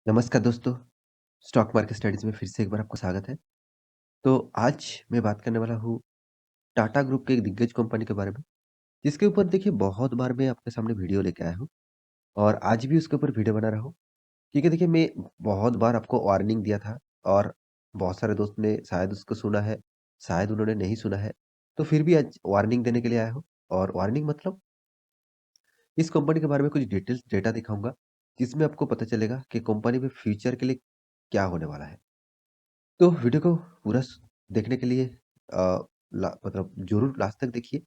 नमस्कार दोस्तों, stock market studies में फिर से एक बार आपका स्वागत है। तो आज मैं बात करने वाला हूँ टाटा ग्रुप के एक दिग्गज कंपनी के बारे में, जिसके ऊपर देखिए बहुत बार मैं आपके सामने वीडियो लेके आया हूँ और आज भी उसके ऊपर वीडियो बना रहा हूँ। क्योंकि देखिए मैं बहुत बार आपको वार्निंग दिया था और बहुत सारे दोस्त ने शायद उसको सुना है, शायद उन्होंने नहीं सुना है। तो फिर भी आज वार्निंग देने के लिए आया हूँ और वार्निंग मतलब इस कंपनी के बारे में कुछ डिटेल्स डेटा दिखाऊँगा, जिसमें आपको पता चलेगा कि कंपनी में फ्यूचर के लिए क्या होने वाला है। तो वीडियो को पूरा देखने के लिए मतलब ज़रूर लास्ट तक देखिए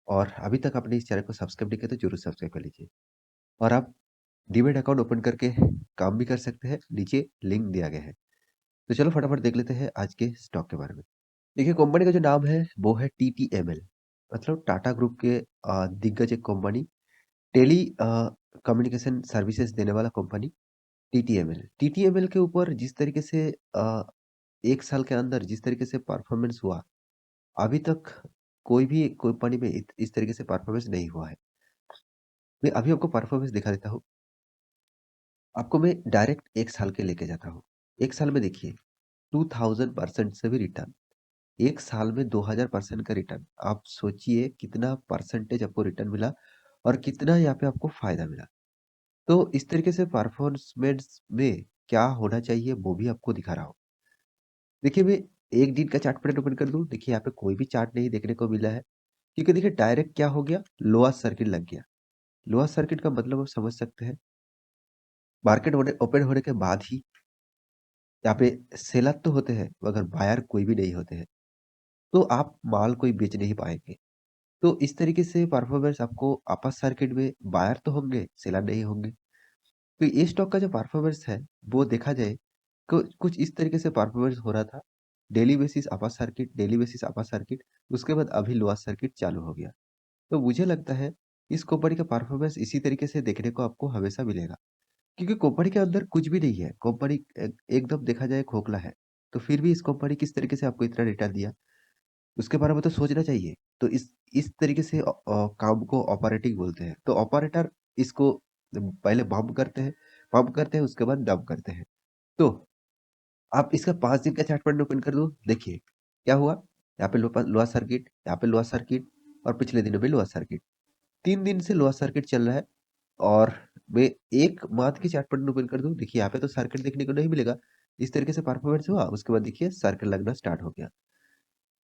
और अभी तक आपने इस चैनल को सब्सक्राइब नहीं किया तो ज़रूर सब्सक्राइब कर लीजिए। और आप डीमैट अकाउंट ओपन करके काम भी कर सकते हैं, नीचे लिंक दिया गया है। तो चलो फटाफट देख लेते हैं आज के स्टॉक के बारे में। देखिए कंपनी का जो नाम है वो है टीटीएमएल, मतलब टाटा ग्रुप के दिग्गज एक कंपनी, टेली कम्युनिकेशन सर्विसेज देने वाला कंपनी टीटीएमएल। टीटीएमएल के ऊपर जिस तरीके से 1 साल के अंदर जिस तरीके से परफॉर्मेंस हुआ, अभी तक कोई भी कंपनी में इस तरीके से परफॉर्मेंस नहीं हुआ है। मैं अभी आपको परफॉर्मेंस दिखा देता हूँ। आपको मैं डायरेक्ट 1 साल के लेके जाता हूँ। 1 साल में देखिए 2000% से भी रिटर्न। 1 साल में 2000% का रिटर्न। आप सोचिए कितना परसेंटेज आपको रिटर्न मिला और कितना यहाँ पे आपको फ़ायदा मिला। तो इस तरीके से परफॉर्मेंस में क्या होना चाहिए वो भी आपको दिखा रहा हूँ। देखिए मैं 1 दिन का चार्ट पैटर्न ओपन कर दूँ, देखिए यहाँ पे कोई भी चार्ट नहीं देखने को मिला है। क्योंकि देखिए डायरेक्ट क्या हो गया, लोअर सर्किट लग गया। लोअर सर्किट का मतलब आप समझ सकते हैं, मार्केट होने ओपन होने के बाद ही यहाँ पे सेलर तो होते हैं मगर बायर कोई भी नहीं होते हैं। तो आप माल कोई बेच नहीं पाएँगे। तो इस तरीके से परफॉर्मेंस आपको अपर सर्किट में बायर तो होंगे, सेलर नहीं होंगे। तो ये स्टॉक का जो परफॉर्मेंस है, वो देखा जाए कुछ इस तरीके से परफॉर्मेंस हो रहा था। Daily basis upper circuit, daily basis upper circuit, उसके बाद अभी लोअर सर्किट चालू हो गया। तो मुझे लगता है इस कंपनी का परफॉर्मेंस इसी तरीके से देखने को आपको हमेशा मिलेगा। क्योंकि कंपनी के अंदर कुछ भी नहीं है। कंपनी एकदम देखा जाए खोखला है। तो फिर भी इस कंपनी किस तरीके से आपको इतना रिटर्न दिया, उसके बारे में तो सोचना चाहिए। तो इस तरीके से काम को ऑपरेटिंग बोलते हैं। तो ऑपरेटर इसको पहले बम्प करते हैं उसके बाद डंप करते हैं। तो आप इसका 5 दिन का चार्ट पैटर्न ओपन कर दो, देखिए क्या हुआ? यहाँ पे लोअर सर्किट, यहाँ पे लोअर सर्किट और पिछले दिनों में लोअर सर्किट। 3 दिन से लोअर सर्किट चल रहा है और मैं 1 मंथ की चार्ट पैटर्न ओपन कर दूँ, देखिए यहाँ पे तो सर्किट देखने को नहीं मिलेगा। इस तरीके से परफॉर्मेंस हुआ, उसके बाद देखिए सर्किट लगना स्टार्ट हो गया।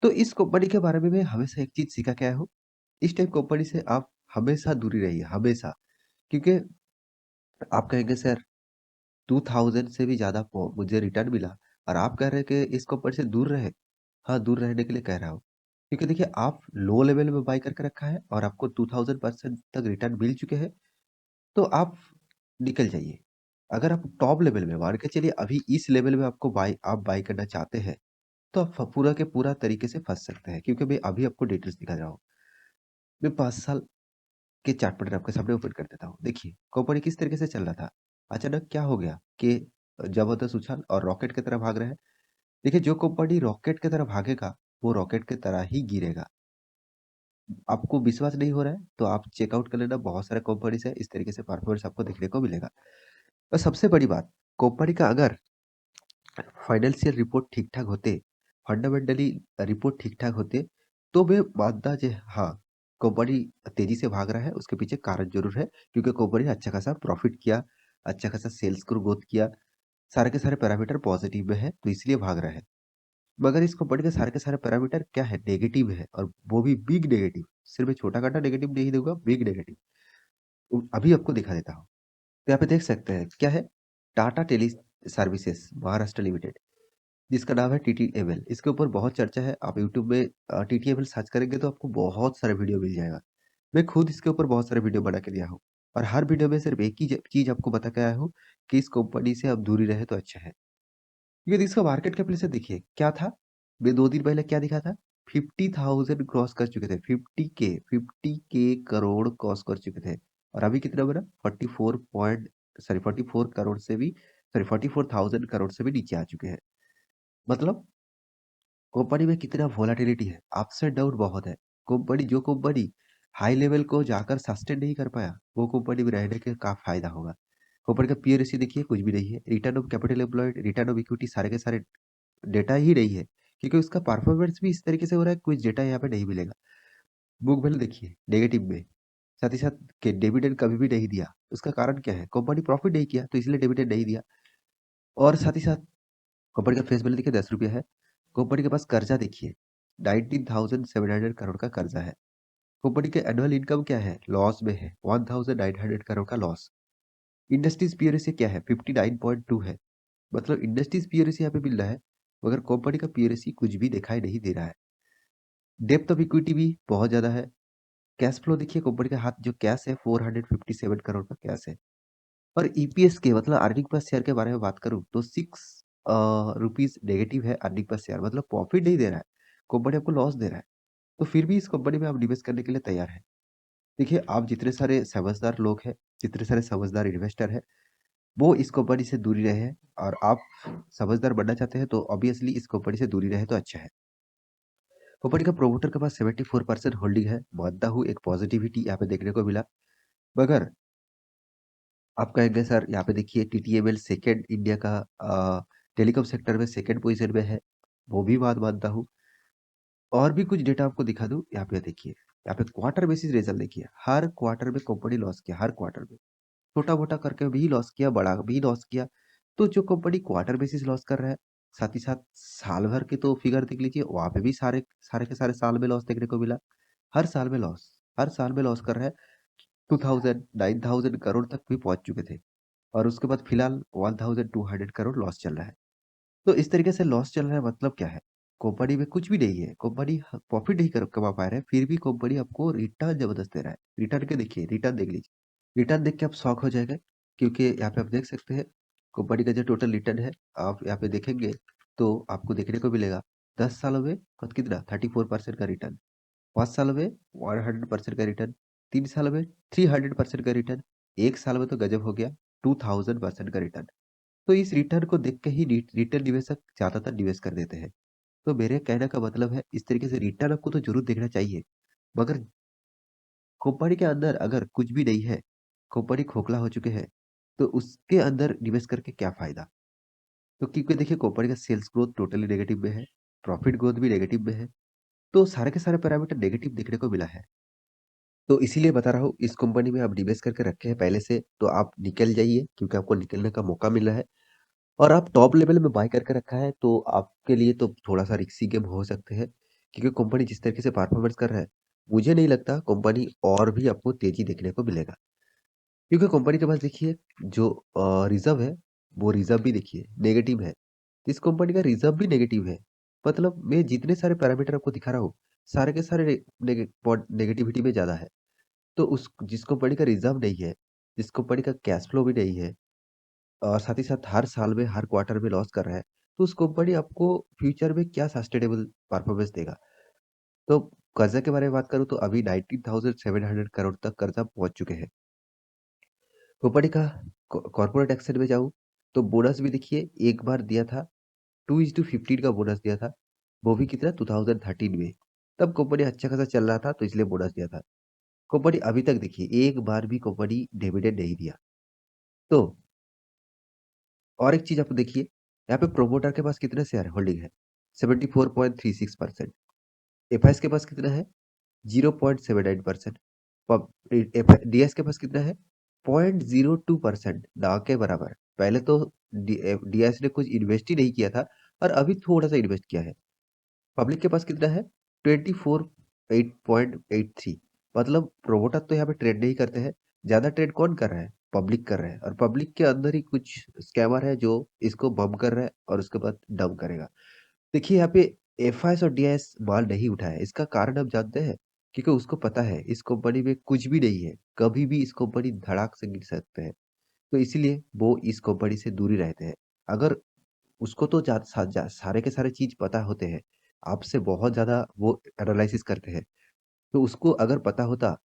तो इस कंपनी के बारे में मैं हमेशा एक चीज़ सीखा के आया हूँ, इस टाइप कंपनी से आप हमेशा दूरी रहिए, हमेशा। क्योंकि आप कहेंगे सर 2000 से भी ज़्यादा मुझे रिटर्न मिला और आप कह रहे हैं कि इस कंपनी से दूर रहे। हाँ, दूर रहने के लिए कह रहा हूँ। क्योंकि देखिए आप लो लेवल में बाय करके रखा है और आपको 2000% तक रिटर्न मिल चुके हैं, तो आप निकल जाइए। अगर आप टॉप लेवल में मान के चलिए अभी इस लेवल में आप बाय करना चाहते हैं, तो आप पूरा के पूरा तरीके से फँस सकते हैं। क्योंकि मैं अभी आपको डिटेल्स दिखा रहा हूँ। मैं 5 साल के चार्ट पैटर्न आपके सामने ओपन कर देता हूँ। देखिए, कंपनी किस तरीके से चल रहा था। अचानक क्या हो गया कि जबरदस्त उछाल और रॉकेट की तरह भाग रहा है। देखिए, जो कंपनी रॉकेट की तरह भागेगा, वो रॉकेट की तरह ही गिरेगा। आपको विश्वास नहीं हो रहा है, तो आप चेकआउट कर लेना, बहुत सारे कंपनीज़ है, इस तरीके से परफॉर्मेंस आपको देखने को मिलेगा। और सबसे बड़ी बात, कंपनी का अगर फाइनेंशियल रिपोर्ट ठीक-ठाक होते, फंडामेंटली रिपोर्ट ठीक-ठाक होते, तो मैं मानता जे हाँ, कंपनी तेज़ी से भाग रहा है, उसके पीछे कारण ज़रूर है, क्योंकि कंपनी ने अच्छा खासा प्रॉफ़िट किया, अच्छा खासा सेल्स ग्रोथ किया, सारे के सारे पैरामीटर पॉज़िटिव में है, तो इसलिए भाग रहा है। मगर इस कंपनी के सारे पैरामीटर क्या है? नेगेटिव है और वो भी बिग नेगेटिव, सिर्फ़ मैं छोटा-काटा नेगेटिव नहीं दूँगा, बिग नेगेटिव। अभी आपको दिखा देता हूँ। तो यहाँ पे देख सकते हैं, क्या है? Tata teleservices Maharashtra limited. जिसका नाम है टीटीएमएल। इसके ऊपर बहुत चर्चा है। आप यूट्यूब में टीटीएमएल सर्च करेंगे तो आपको बहुत सारा वीडियो मिल जाएगा। मैं खुद इसके ऊपर बहुत सारे वीडियो बना के दिया हूँ और हर वीडियो में सिर्फ़ एक ही चीज़ आपको बता के आया हूँ कि इस कंपनी से आप दूरी रहे तो अच्छा है। क्योंकि इसका मार्केट कैपिटलाइज़ेशन देखिए क्या था? मैं 2 दिन पहले क्या दिखा था? 50,000 क्रॉस कर चुके थे। 50 के करोड़ क्रॉस कर चुके थे और अभी कितना बना? 44 करोड़ से भी सॉरी 44,000 करोड़ से भी नीचे आ चुके हैं। मतलब कंपनी में कितना वोलेटिलिटी है, अप्स एंड डाउन बहुत है। जो कंपनी हाई लेवल को जाकर सस्टेन नहीं कर पाया, वो कंपनी में रहने के क्या फ़ायदा होगा? कंपनी का पीई रेशियो देखिए कुछ भी नहीं है, return of capital employed, return of equity सारे के सारे डेटा ही नहीं है, क्योंकि उसका परफॉर्मेंस भी इस तरीके से हो रहा है, कुछ डेटा यहाँ पे नहीं मिलेगा। बुक वैल्यू देखिए नेगेटिव में, साथ ही साथ के डिविडेंड कभी भी नहीं दिया। उसका कारण क्या है? कंपनी प्रॉफिट नहीं किया तो इसलिए डिविडेंड नहीं दिया। और साथ ही साथ कंपनी का फेस वैल्यू देखिए 10 रुपया है। कंपनी के पास कर्जा देखिए 19,700 करोड़ का कर्जा है। कंपनी के एनुअल इनकम क्या है? लॉस में है, 1,900 करोड़ का लॉस। इंडस्ट्रीज पीयर से क्या है? 59.2 है। मतलब इंडस्ट्रीज पीयर यहाँ पे मिल रहा है, मगर कंपनी का पीयर कुछ भी दिखाई नहीं दे रहा है। डेप्थ ऑफ इक्विटी भी बहुत ज्यादा है। कैश फ्लो देखिए कंपनी के हाथ जो कैश है 457 करोड़ का कैश है। और ईपीएस के मतलब अर्निंग पर शेयर के बारे में बात करूं तो 6 रुपीज नेगेटिव है अर्निंग पर शेयर, मतलब प्रॉफिट नहीं दे रहा है, कंपनी आपको लॉस दे रहा है। तो फिर भी इस कंपनी में आप निवेश करने के लिए तैयार है। देखिए आप जितने सारे समझदार लोग हैं, जितने सारे समझदार इन्वेस्टर है, वो इस कंपनी से दूरी रहे हैं। और आप समझदार बनना चाहते हैं तो ऑब्वियसली इस कंपनी से दूरी रहे तो अच्छा है। कंपनी का प्रोमोटर के पास 74% होल्डिंग है, मानता हूँ एक पॉजिटिविटी यहाँ पे देखने को मिला। मगर आप कहेंगे सर यहाँ पे देखिए टीटीएमएल सेकेंड इंडिया का टेलीकॉम सेक्टर में सेकेंड पोजीशन में है, वो भी बात मानता हूँ। और भी कुछ डेटा आपको दिखा दूं, यहाँ पे देखिए, यहाँ पे क्वार्टर बेसिस रिजल्ट देखिए, हर क्वार्टर में कंपनी लॉस किया, हर क्वार्टर में छोटा मोटा करके भी लॉस किया, बड़ा भी लॉस किया। तो जो कंपनी क्वार्टर बेसिस लॉस कर रहा है, साथ ही साथ साल भर के तो फिगर देख लीजिए, वहां पे भी सारे सारे के सारे साल में लॉस देखने को मिला। हर साल में लॉस, हर साल में लॉस कर रहा है। 9,000 तक भी पहुंच चुके थे, और उसके बाद फिलहाल 1,200 करोड़ लॉस चल रहा है। तो इस तरीके से लॉस चल रहा है, मतलब क्या है? कंपनी में कुछ भी नहीं है, कंपनी प्रॉफिट नहीं कमा पा रहा है, फिर भी कंपनी आपको रिटर्न जबरदस्त दे रहा है। रिटर्न के देखिए, रिटर्न देख लीजिए, रिटर्न देख के आप शॉक हो जाएगा, क्योंकि यहाँ पे आप देख सकते हैं कंपनी का जो टोटल रिटर्न है, आप यहाँ पे देखेंगे तो आपको देखने को मिलेगा 10 सालों में कितना 34% का रिटर्न, 5 सालों में 100% का रिटर्न, 3 सालों में 300% का रिटर्न, एक साल में तो गजब हो गया 2000% का रिटर्न। तो इस रिटर्न को देख के ही रिटेल निवेशक ज्यादातर निवेश कर देते हैं। तो मेरे कहने का मतलब है इस तरीके से रिटर्न आपको तो जरूर देखना चाहिए, मगर कंपनी के अंदर अगर कुछ भी नहीं है, कंपनी खोखला हो चुके हैं, तो उसके अंदर निवेश करके क्या फायदा? तो क्योंकि देखिए कंपनी का सेल्स ग्रोथ टोटली नेगेटिव में है, प्रॉफिट ग्रोथ भी नेगेटिव में है, तो सारे के सारे पैरामीटर नेगेटिव देखने को मिला है। तो इसीलिए बता रहा हूँ, इस कंपनी में आप निवेश करके रखे हैं पहले से, तो आप निकल जाइए, क्योंकि आपको निकलने का मौका मिल रहा है। और आप टॉप लेवल में बाय करके रखा है, तो आपके लिए तो थोड़ा-सा रिस्की गेम हो सकते हैं, क्योंकि कंपनी जिस तरीके से परफॉर्मेंस कर रहा है, मुझे नहीं लगता कंपनी और भी आपको तेज़ी देखने को मिलेगा। क्योंकि कंपनी के पास देखिए जो रिज़र्व है, वो रिज़र्व भी देखिए नेगेटिव है। इस कंपनी का रिज़र्व भी नेगेटिव है। मतलब मैं जितने सारे पैरामीटर आपको दिखा रहा हूँ, सारे के सारे नेगेटिविटी में ज़्यादा है। तो उस जिस कंपनी का रिज़र्व नहीं है, जिस कंपनी का कैश फ्लो भी नहीं है, और साथ ही साथ हर साल में, हर क्वार्टर में लॉस कर रहा है, तो उस कंपनी आपको फ्यूचर में क्या सस्टेनेबल परफॉर्मेंस देगा? तो कर्ज़ा के बारे में बात करूँ तो अभी 19,700 करोड़ तक कर्ज़ा पहुँच चुके हैं। कंपनी का कॉर्पोरेट एक्शन में जाऊँ, तो बोनस भी देखिए एक बार दिया था, 2:15 का बोनस दिया था, वो भी कितना 2013 में। तब कंपनी अच्छा खासा चल रहा था तो इसलिए बोनस दिया था। कंपनी अभी तक देखिए एक बार भी कंपनी डिविडेंड नहीं दिया। तो और एक चीज़ आप देखिए, यहाँ पे प्रोमोटर के पास कितने शेयर होल्डिंग है? 74.36%। एफआईएस के पास कितना है? 0.79%। पब डीएस के पास कितना है? 0.02%, ना के बराबर। पहले तो डीएस ने कुछ इन्वेस्ट ही नहीं किया था, और अभी थोड़ा सा इन्वेस्ट किया है। पब्लिक के पास कितना है? 24.83। मतलब प्रोमोटर तो यहाँ पे ट्रेड नहीं करते हैं, ज्यादा ट्रेड कौन कर रहा है? पब्लिक कर रहा है, और पब्लिक के अंदर ही कुछ स्कैमर है जो इसको बम कर रहा है और उसके बाद डम करेगा। देखिए यहाँ पे एफआईएस और डीआईएस माल नहीं उठाया, इसका कारण आप जानते हैं? क्योंकि उसको पता है इस कंपनी में कुछ भी नहीं है, कभी भी इस कंपनी धड़ाक से गिर सकते हैं। तो इसीलिए वो इस कंपनी से दूरी रहते हैं। अगर उसको तो सारे के सारे चीज पता होते हैं, आपसे बहुत ज्यादा वो एनालिसिस करते हैं। तो उसको अगर पता होता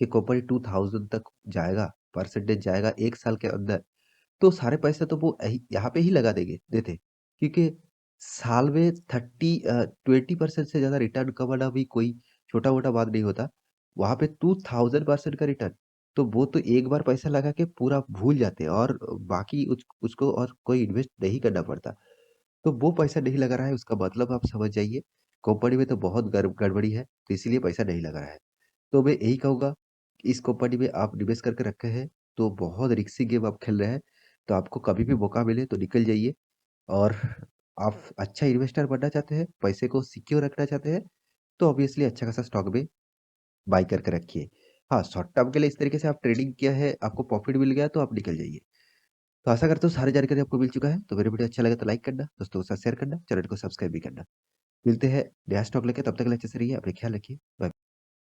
कि कंपनी 2000 तक जाएगा, परसेंटेज जाएगा एक साल के अंदर, तो सारे पैसे तो वो यहाँ पे ही लगा देंगे देते, क्योंकि साल में 20% से ज्यादा रिटर्न कमाना भी कोई छोटा मोटा बात नहीं होता। वहां पे 2000% का रिटर्न, तो वो तो एक बार पैसा लगा के पूरा भूल जाते हैं और बाकी उसको और कोई इन्वेस्ट नहीं करना पड़ता। तो वो पैसा नहीं लगा रहा है उसका मतलब आप समझ जाइए, कंपनी में तो बहुत गड़बड़ी है, तो इसीलिए पैसा नहीं लगा रहा है। तो मैं यही कहूँगा, कि इस कंपनी में आप निवेश करके रखे हैं, तो बहुत रिस्की गेम आप खेल रहे हैं, तो आपको कभी भी मौका मिले तो निकल जाइए और आप अच्छा इन्वेस्टर बनना चाहते हैं, पैसे को सिक्योर रखना चाहते हैं, तो ऑब्वियसली अच्छा खासा स्टॉक में बाय करके रखिए। हाँ, शॉर्ट टर्म के लिए इस तरीके से आप ट्रेडिंग किया है, आपको प्रॉफिट मिल गया तो आप निकल जाइए। तो आशा करता हूँ सारी जानकारी आपको मिल चुका है, तो मेरी वीडियो अच्छा लगा तो लाइक करना, दोस्तों के साथ शेयर करना, चैनल को सब्सक्राइब भी करना। मिलते हैं नया स्टॉक लेके, तब तक के लिए अच्छे से रहिए, अपना ख्याल रखिए। बाय।